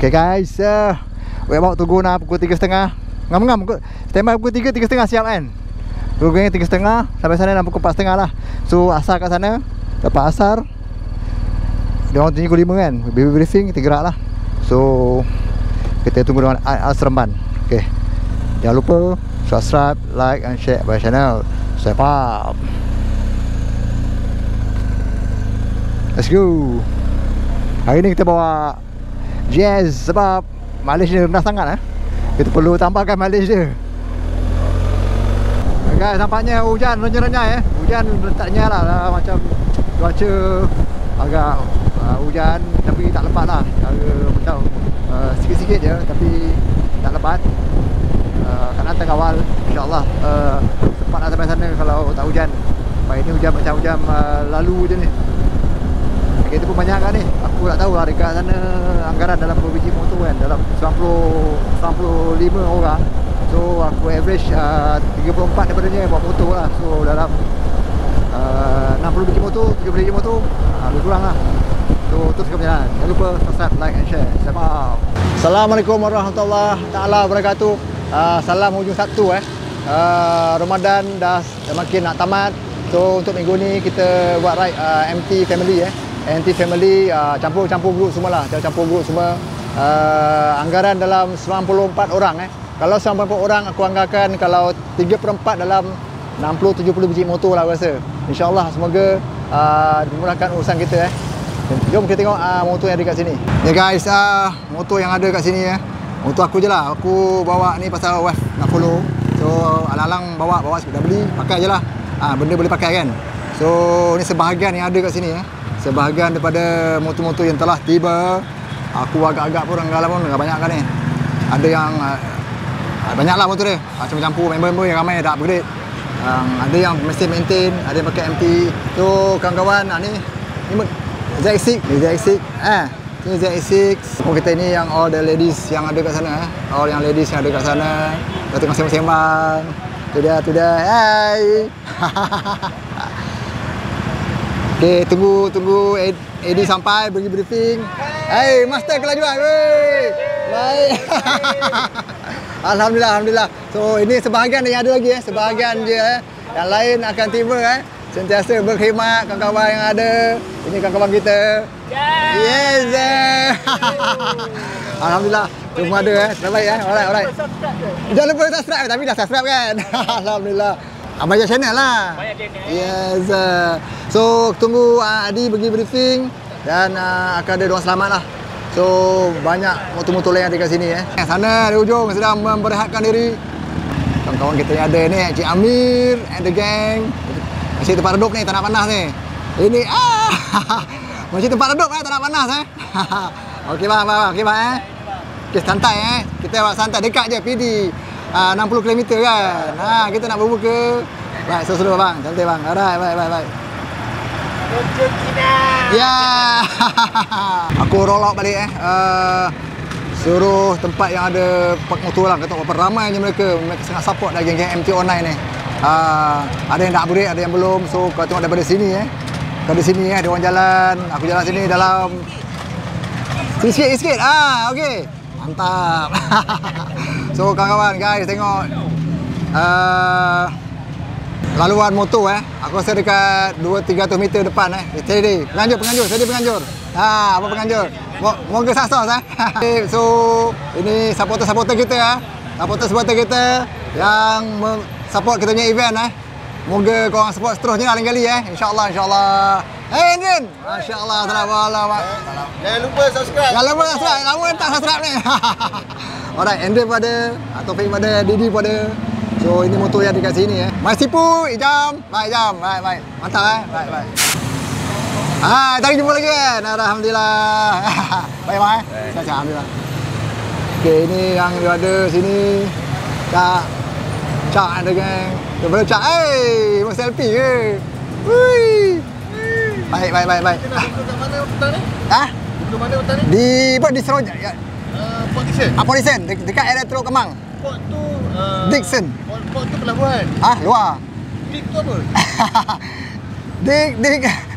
Okay guys, we about to go now pukul 3.30. Ngam-ngam standby pukul 3, 3.30 siap kan. Pukul 3.30 sampai sana dalam pukul 4.30 lah. So asar kat sana, lepas asar dia orang tunggu 5 kan, baby briefing, kita gerak lah. So kita tunggu dengan Seremban. Okay, jangan lupa subscribe, like and share my channel. Step up. Let's go. Hari ni kita bawa Jazz sebab mileage dia rendah sangat. Kita perlu tambahkan mileage dia. Guys, nampaknya hujan renyah-renyah Hujan letaknya lah macam cuaca agak hujan tapi tak lebat lah. Macam sikit-sikit je tapi tak lebat. Kat Nantang awal insyaAllah sempat nak sampai sana kalau tak hujan. Sebab ini hujan macam hujan lalu je ni. Kita pun banyak kan ni. Aku tak tahu lah dekat sana anggaran dalam berbiji motor kan, dalam 95 orang. So aku average 34 daripadanya bawa motor lah. So dalam 60 biji motor, 30 biji motor, lebih kurang lah. So teruskan berjalan. Jangan lupa subscribe, like and share. Sampai. Assalamualaikum warahmatullahi taala wabarakatuh. Salam hujung Sabtu Ramadan dah makin nak tamat. So untuk minggu ni kita buat ride MT Family MT Family, campur grup semua lah. Campur grup semua. Anggaran dalam 94 orang Kalau 94 orang aku anggarkan kalau 3/4 dalam 60-70 biji motor lah aku rasa. InsyaAllah semoga dimudahkan urusan kita Jom kita tengok motor yang ada kat sini. Ya guys, motor yang ada kat sini motor aku je lah. Aku bawa ni pasal wife nak follow. So alang-alang bawa dah beli, pakai je lah. Benda boleh pakai kan. So ni sebahagian yang ada kat sini sebahagian daripada motor-motor yang telah tiba. Aku agak-agak pun renggalan pun banyak kan ni. Ada yang banyaklah motor dia. Campur-campur member-member yang ramai dah upgrade. Ada yang mesti maintain, ada yang pakai MT. So kawan-kawan ni ZX6, ni ZX6. Oh, kita ni yang all the ladies yang ada kat sana all yang ladies yang ada kat sana. Kita tengok sembang-sembang. Tu dia. Hai. Okay, tunggu Eddie sampai bagi briefing. Hey, master kelajuan. Wey. Baik. Alhamdulillah. So ini sebahagian yang ada lagi sebahagian je Yang lain akan tiba Sentiasa berkhidmat kawan-kawan yang ada. Ini kawan-kawan kita. Yes. Alhamdulillah. Semua ada terbaik Alright. Jangan lupa subscribe. Tapi dah subscribe kan. Alhamdulillah. Abaya channel lah. Yes. So tunggu Adi bagi briefing dan akan ada doa selamat lah. So banyak motor-motor lain ada kat sini Sana di ujung sedang memberehatkan diri. Kawan-kawan kita yang ada ni Cik Amir and the gang. Masih tempat redup ni, tak nak panas ni. Ini masih tempat redup tak nak panas Okey bang. Okey santai Kita buat santai dekat je PD 60 km kan. Kita nak berbuka. Baik, seru bang. Santai bang. Alright, baik. Ya. Aku roll out balik suruh tempat yang ada park motor lah. Kata berapa ramainya mereka sangat support dah geng-geng MT online ni. Ada yang dah upgrade, ada yang belum. So kau tengok daripada sini Dari sini dia orang jalan. Aku jalan sini dalam sikit. Okey. Mantap. So kawan-kawan guys, tengok laluan motor aku rasa dekat 200-300 meter depan Steady. Penganjur. Apa penganjur? Moga sukses So ini supporter kita supporter kita yang support kita punya event Moga korang support seterusnya lain kali InsyaAllah. Hey Indrin, Masya-Allah. Jangan lupa subscribe. Lama tak subscribe ni. Alright, Indrin pada, Taufik pada, Didi pada. So ini motor yang dekat sini Mas Tipu, Ijam. Baik. Mantap baik. Tak jumpa lagi kan. Alhamdulillah. Baik bang Alhamdulillah. Okay, ini yang ada sini. Cak ada gang. Daripada Cak, mau selfie ke? Wui. Baik. Kita nak duduk kat mana petang ni? Duduk mana petang ni? Di Seroja. Port Dickson. Port Dickson, dekat Elektro Kemang. Port tu Dickson. Port tu pelabuhan. Luar. Dick tu apa?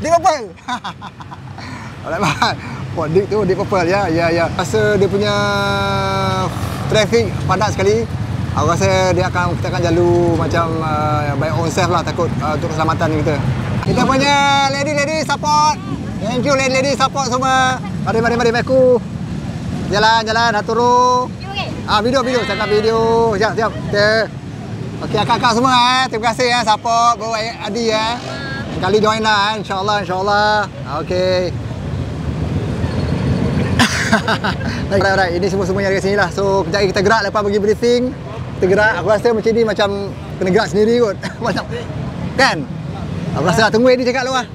Dick apa? Alright, Oh, Deep tu, Deep Purple ya. Ya. Rasa dia punya traffic padat sekali. Aku rasa kita akan jalu macam by own self lah, takut untuk keselamatan kita. Kita punya lady support. Thank you lady support semua. Mari aku. Jalan aturu. Video cakap video. Siap. Kita okey akak-akak semua terima kasih support bawa Adi Kali join lah insya-Allah. Okey. Alright. Ini semuanya dari sini lah. So kejap lagi kita gerak lepas pergi briefing. Kita gerak. Aku rasa macam ni macam kena gerak sendiri kot. Macam kan? Aku rasa tunggu Eddie cakap dulu lah.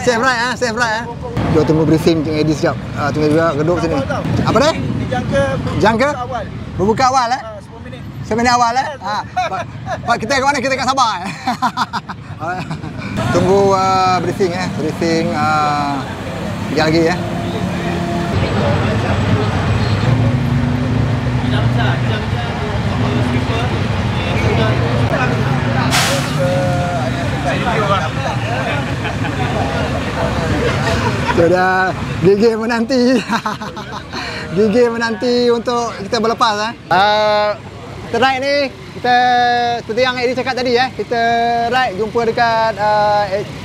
Safe ride. Jom tunggu briefing Eddie sekejap. Tunggu dia gedung sini. Apa dia? Jangka awal. Berbuka awal 10 minit awal Pak kita kat mana? Kita kat Sabah Tunggu briefing Briefing sekejap lagi Sudah gigih menanti untuk kita berlepas kita ride ni, kita seperti yang Eddie cakap tadi kita ride jumpa dekat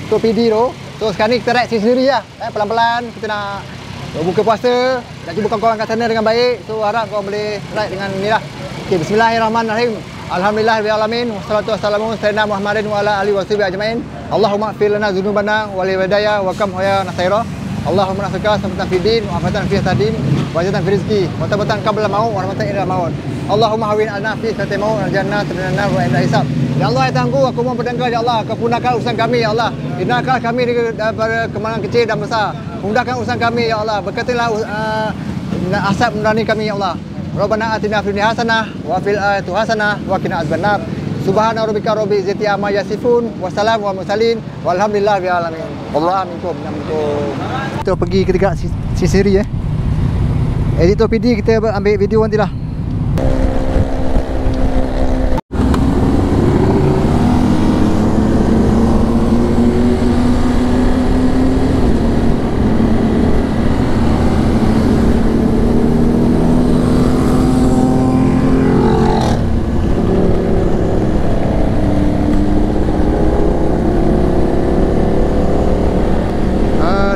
Topidi tu. So sekarang ni kita ride sendiri lah pelan-pelan. Kita nak buka puasa, nak jumpa kawan-kawan kat sana dengan baik. So harap kau boleh ride dengan ni lah. Okay, bismillahirrahmanirrahim. Alhamdulillahirabbil alamin. Wassalatu wassalamu ala sayyidina Muhammadin wa ala alihi washabihi ajmain. Allahumma ighfir lana dzunubana wa liwalidayya wa kam hoya nasaira. Allahumma nas'aluka salamatan fid din wa afatan fi tadin wa jannatan fi rizqi wa tabatan qabla maut wa rahmatan ila maut. Allahumma hawin alna fi khatimau al jannah minan nar wa inda hisab. Ya Allah, ya Tuhanku, aku mohon berdengar ya Allah, kau mudahkan urusan kami ya Allah. Hindarkan kami daripada kemalangan kecil dan besar. Mudahkan urusan kami ya Allah. Berkatilah asap mendarani kami ya Allah. Rabbana atina fid dunya hasanah wa fil akhirati hasanah wa qina adzabannar. Subhana rabbika rabbil izzati amma yasifun wa salamun alal mursalin walhamdulillahi rabbil alamin. Wallahu minkum. Kita pergi dekat Sisiri Editor PD kita ambil video nantilah.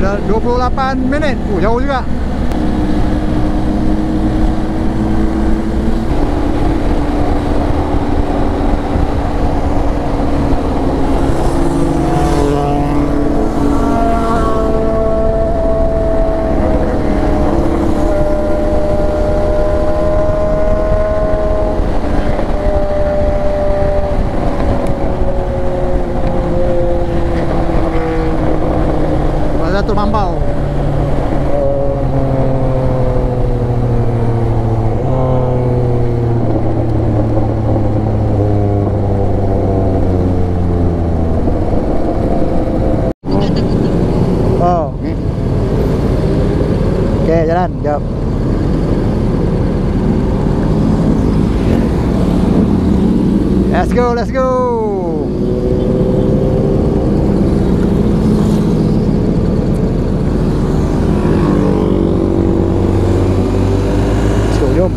Dah 28 minit. Jauh juga. Datuk Mambau. Oh. Okey, jalan. Jap. Let's go. Jom.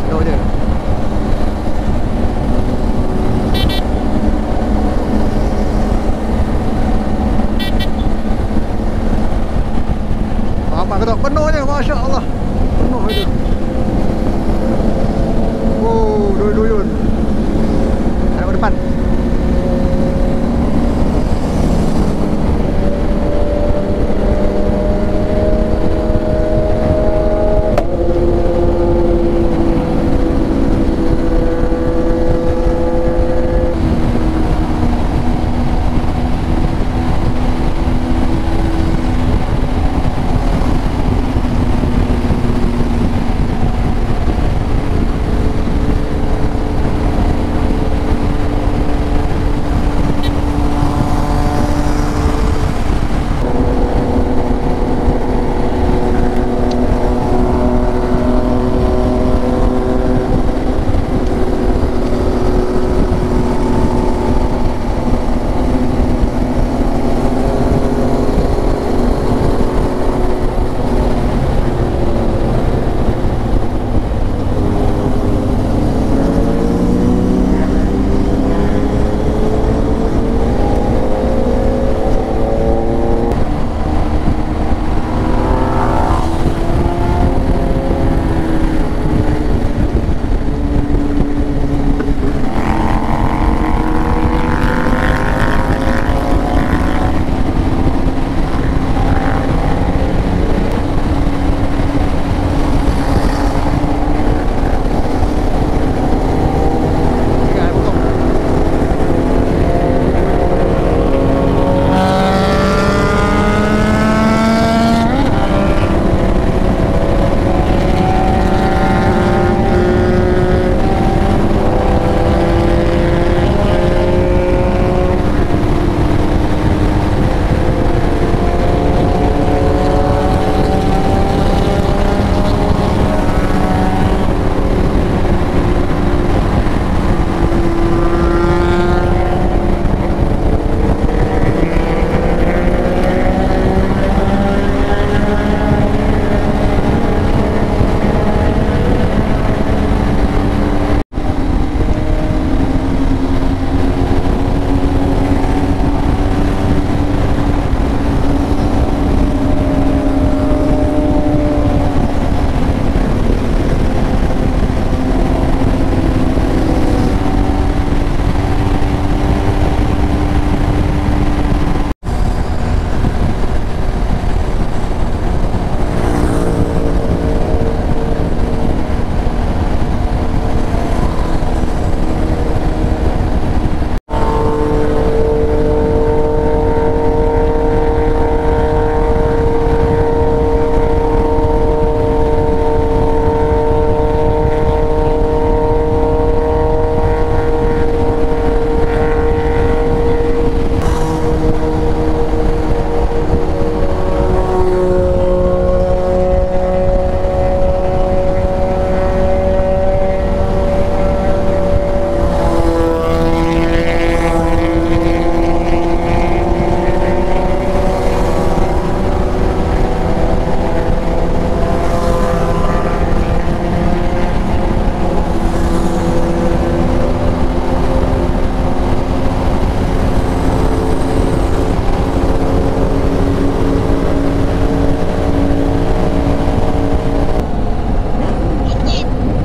Slow je. Apa kata penuh je, Masya Allah. Penuh je. Oh, duyun-duyun. Ada ke depan.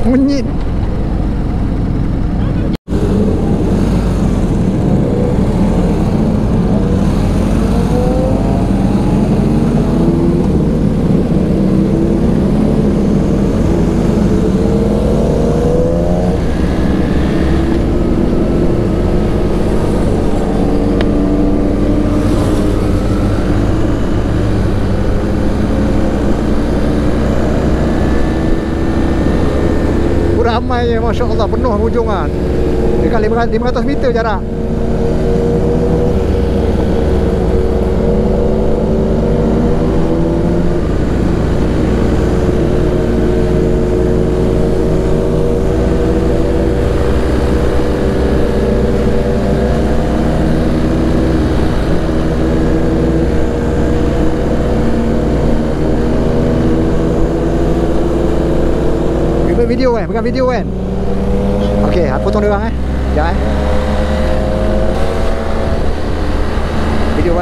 Munyit. Ramai ya, Masya Allah, penuh hujung kan. Dekat 500 meter jarak. Video kan, bukan video kan. Okey, aku potong dia orang Sekejap video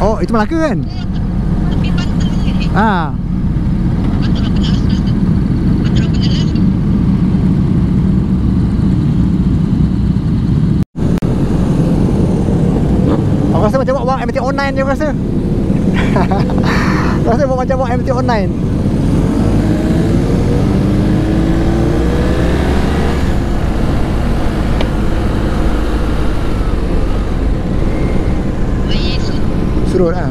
Oh, itu Melaka kan? Ah. Aku rasa macam bawa MT online je aku rasa. Aku rasa macam bawa MT online. Surut lah.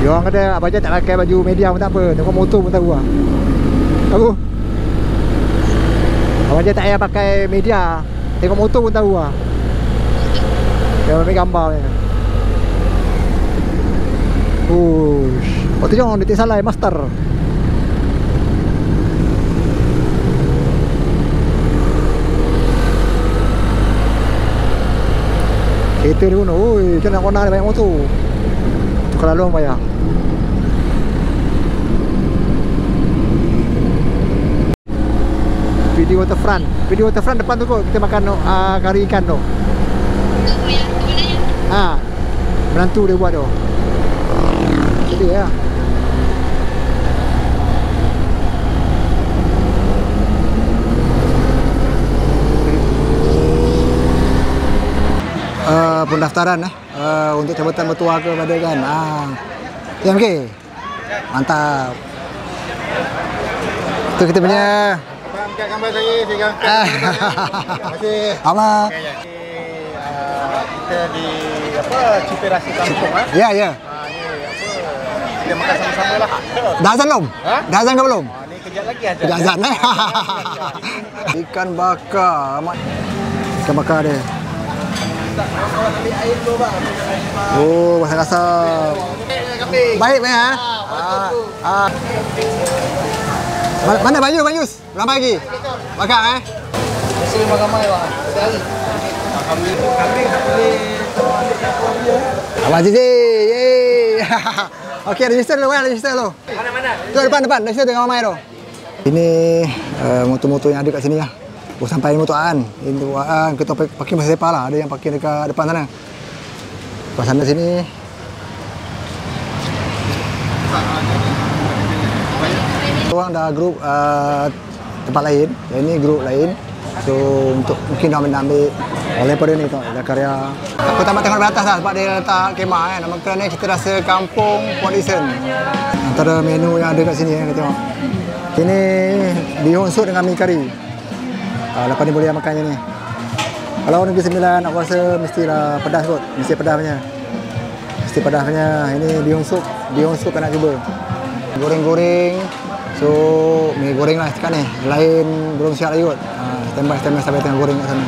Dia orang kata Abang Jad tak pakai baju media pun tak apa, tengok motor pun tahu lah. Tahu? Abang Jad tak payah pakai media, tengok motor pun tahu lah. Dia ambil gambar ni. Push. Oh tu jangan detik salah master. Kereta dia pun, oi, macam nak kena ada banyak motor. Tukar lalu orang payah. Video waterfront depan tu kot, kita makan kari ikan tu. Menantu dia buat tu. Jadi ya. Pendaftaran untuk jabatan mertua ke pada kan. TMK. Mantap. Itu kita punya Angkat gambar saya terima kasih. Apa? Kita di Ciperasi Kampung Ya. Ni apa? Kita makan sama-sama lah. Dah azan belum? Dah azan ke belum? Ni kejap lagi azan. Kejap azan Ikan bakar. Ikan bakar dia. Oh, basah-basah. Baik ya. Mana Bayus? Berapa lagi? Bakar Mesti ramai-ramai lah. Sehari. Kambing tak boleh. Abang Zizi. Yeay. Okey, register dulu register dulu. Mana? Tu depan, register dengan ramai tu. Ini motor-motor yang ada kat sini lah. Sampai motor Aan. Ini Aan, kita parking masih sepa lah. Ada yang parking dekat depan sana. Depan sana sini. Orang dah grup tempat lain. Yang ini grup lain. So untuk mungkin dah ambil oleh pada ni tengok dah karya. Aku tak tengok dari atas lah sebab dia letak kemah kan. Nama kedai ni Cita Rasa Kampung Port Dickson. Antara menu yang ada kat sini kita tengok. Ini bihun sup dengan mi kari. Lepas ni boleh makan je ni. Kalau Negeri Sembilan aku rasa mestilah pedas kot. Mesti pedas punya. Mesti pedas punya. Ini bihun sup kan nak cuba. Goreng-goreng. So mi goreng lah sekarang ni. Lain belum siap lagi kot. Standby sampai tengah goreng kat sana.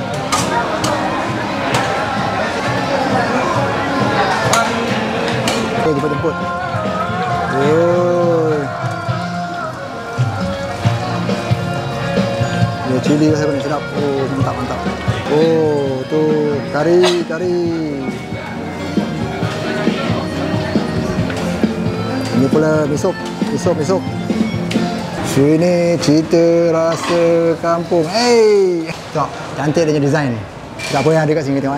Okay, jemput. Oh. Ni cili saya paling sedap. Oh, mantap mantap. Oh, tu kari. Ini pula misuk. Sini cerita rasa kampung. Hey, tengok cantik dia punya design. Tak apa yang ada kat sini tengok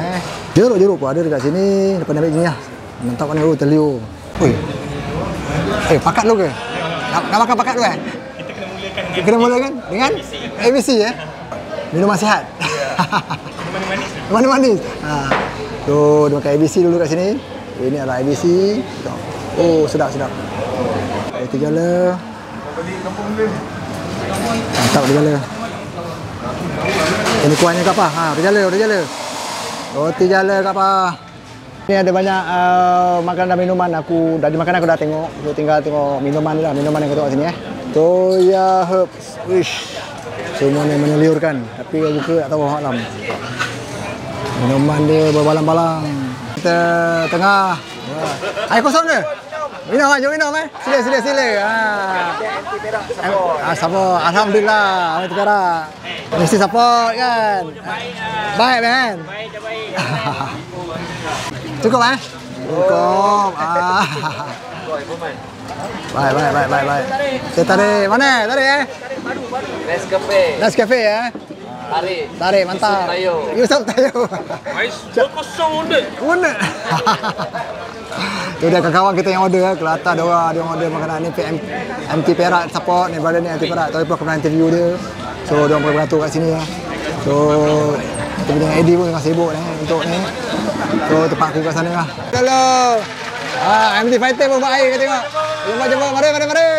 Jeruk pun ada dekat sini. Lepas ambil sini lah. Mantap kan terliur. Oi. Pakat lu ke? Nak makan pakat lu Kita kena mulakan dengan ABC Minuman sihat. Manis. Tu dia makan ABC dulu kat sini. Ini adalah ABC. Oh, sedap. Roti jala. Mantap roti jala. Ini kuahnya kat apa? Roti jala. Roti jala kat apa? Ni ada banyak makanan dan minuman. Dari makanan aku dah tengok. So, tinggal tengok minuman lah. Minuman yang aku tengok sini Toya Herbs. Wish. Semua ni menyeliurkan. Tapi kalau buka tak tahu alam. Minuman dia berbalang-balang. Kita tengah. Air kosong ke? Minum Sila. Support. Alhamdulillah. Anti perak. Mesti support kan? Baik kan? Cukup Cukup. Baik. Saya tarik. Mana? Tarik Nescafe Tarik mantap. Yusuf Tayo. Kosong Unik. Tu dia kawan kita yang order Kelata dia order makanan ni anti perak support ni brother ni anti perak. Tapi pun aku pernah interview dia. So dia orang beratur kat sini So kita dengan Eddie pun tengah sibuk ni untuk ni. So tempat aku kat sana lah. Hello. MT Fighter pun buat air kita tengok. Jumpa. Mari.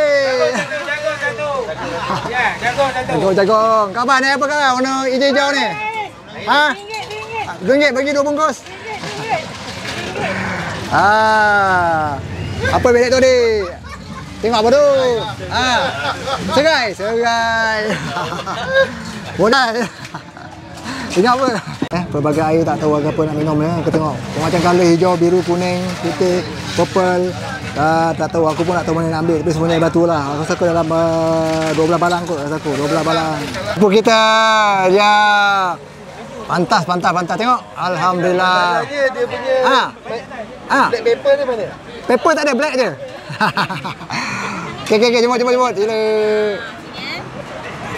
Jagung. Kabar ni apa kabar? Warna hijau-hijau ni. RM1 bagi 2 bungkus. Apa bedek tu dik? Tengok apa tu? Serai. Bodas. Tengok apa? Pelbagai air tak tahu apa nak minum ni. Kita tengok. Macam colour hijau, biru, kuning, putih, purple. Tak tahu, aku pun tak tahu mana nak ambil. Tapi semuanya batu lah. Aku rasa aku dalam 12 balang kot. 12 balang. Pupuk kita. Ya. Pantas. Tengok. Alhamdulillah. Dia punya black pepper ni mana? Pepper tak ada, black je. Okay, jemput. Gila.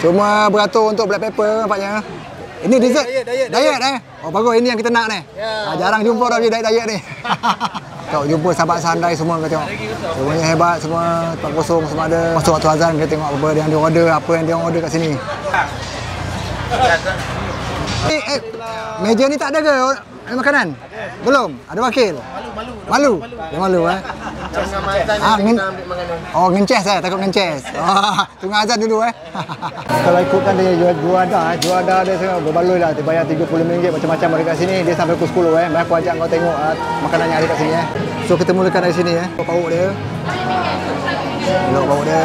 Cuma beratur untuk black pepper nampaknya. Ini dessert. Diet. Oh bagus, ini yang kita nak ni. Jarang jumpa orang diet ni. Kau jumpa sahabat sandai semua kau tengok. Semuanya hebat, semua tempat kosong semua ada. Masuk waktu azan kita tengok apa yang dia order, kat sini. Meja ni tak ada ke makanan? Belum? Ada wakil? Malu. Dia malu ngences takut ngences. Tunggu azan dulu Kalau ikutkan dia juada dia semua berbaloi lah. Dia bayar RM30 macam-macam ada kat sini. Dia sampai pukul 10 Baik aku ajak kau tengok makanan yang ada kat sini So kita mulakan dari sini pauk dia. Lauk dia.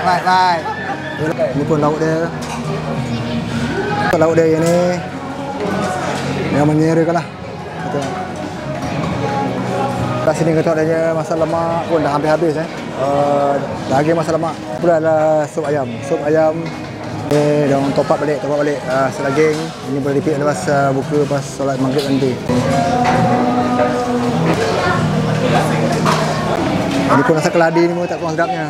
Baik. Ini pun lauk dia. Lauk dia yang ni yang menyerakan lah. Kat sini kita adanya masak lemak pun dah hampir habis daging masak lemak. Pula adalah sup ayam. Dia orang top up balik daging. Ini boleh repeat lepas buka lepas solat maghrib nanti. Ini pun rasa keladi ni pun tak kurang sedapnya.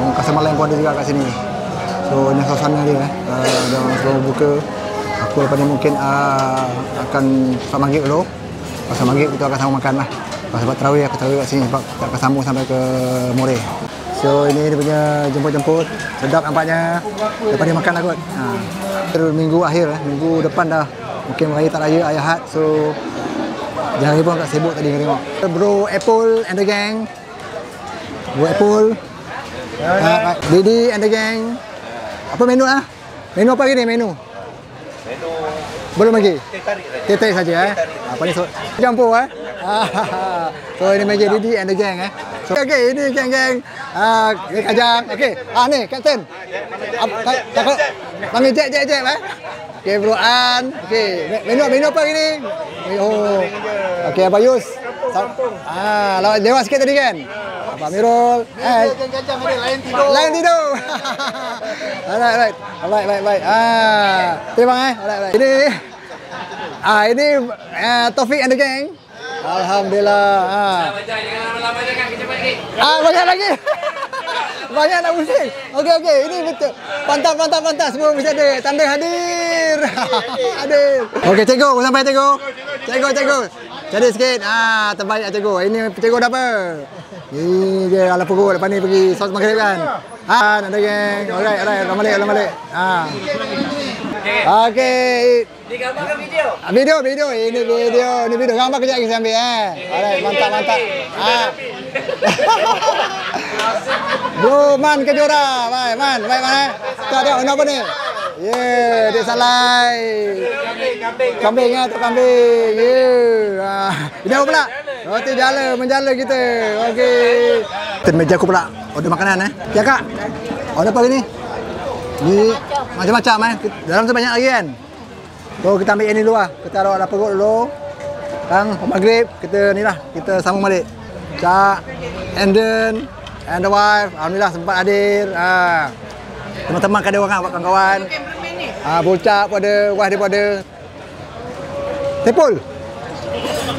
Orang Kasar Malang pun ada juga kat sini. So ini suasana dia dia orang sebelum buka. Aku lepas ni mungkin akan solat maghrib dulu. Pasal maghrib kita akan sambung makan lah. Sebab tarawih aku tarawih kat sini sebab kita akan sambung sampai ke Moreh. So ini dia punya jemput-jemput. Sedap nampaknya. Lepas ni makan lah kot. Minggu akhir minggu depan dah. Mungkin raya tak raya Ayahat. So jangan pun agak sibuk tadi kita tengok. Bro Apple and the gang. Didi and the gang. Apa menu Menu apa gini menu? Belum lagi? Teh tarik saja Apa ni campur So ini meja Didi and the gang So okay, ini geng-geng Kajang. Okay, ni Captain. Takut panggil Jack Okay, Bro An. Okay, menu apa gini? Oh. Okay, Abang Yus. Lewat sikit tadi kan? Abang Amirul. Jangan ada lain tidur. Lain tidur. Alright. Baik. Terima Alright. Ini Taufik and the gang. Alhamdulillah. Jangan lama-lama jangan kecepat lagi. Banyak lagi. Banyak nak pusing. Okey. Ini betul. Pantang semua mesti ada. Tanda hadir. Hadir. Okey, cikgu, sampai cikgu. Cikgu. Jadi sikit. Terbaik lah cikgu. Ini cikgu dah apa? Ni dia ala perut lepas ni pergi sos maghrib kan. Nak ada geng. Alright. Ulang balik. Okey. Ni gambar ke video? Video. Ini video. Gambar kejap lagi saya ambil Alright, mantap. Man Kejora. Baik man. Tak ada apa ni? Dia salai. Kambing tu kambing. Ini apa pula? Roti menjala kita. Okey. Ten meja aku pula. Order makanan Ya kak. Order apa ni? Ni macam-macam Dalam tu banyak lagi kan. So kita ambil ini dulu lah. Kita taruh dalam perut dulu. Maghrib kita ni lah. Kita sambung balik. Cak, Anden, and the wife. Alhamdulillah sempat hadir. Teman-teman ada orang kawan-kawan. Bocap pun ada, wife dia pun ada. Tepul.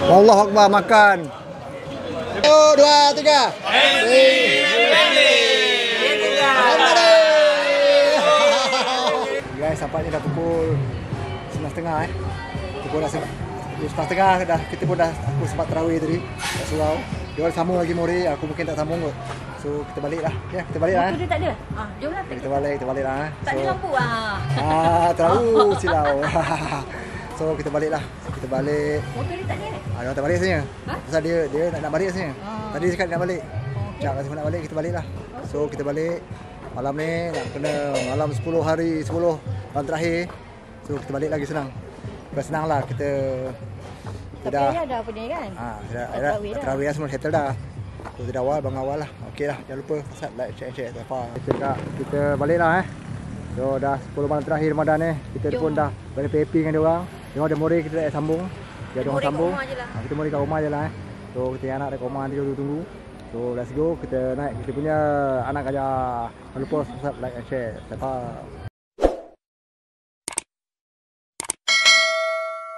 Allahu Akbar makan. 1, 2, 3. Guys, sampai ni dah pukul 9.30 Pukul dah 9.30 dah. Kita pun dah aku sempat tarawih tadi kat surau. Dia orang sambung lagi Mori, aku mungkin tak sambung kot. So kita balik lah. Ya, kita balik lah. Motor dia tak ada. Jom lah. Kita balik lah. Tak ada lampu Terlalu silau. So kita balik lah. Motor dia tak ada. Dia tak balik sebenarnya. Pasal dia nak balik sebenarnya. Tadi dia cakap nak balik. Cak kasi nak balik, kita balik lah. So kita balik. Malam ni nak kena malam 10 malam terakhir. So kita balik lagi senang. Bukan senang lah kita Tapi ada apa ni kan? Tarawih dah semua settle dah. So tidak bang awal lah. Okey lah, jangan lupa subscribe, like, share tak apa. Kita balik lah So dah 10 malam terakhir Ramadan Kita pun dah balik PAP dengan dia orang. Tengok ada Mori kita dah sambung. Dia ada orang sambung. Kita Mori kat rumah je lah So kita anak dekat rumah nanti tunggu. So let's go, kita naik kita punya anak gajah. Jangan lupa subscribe, like and share. Tak apa.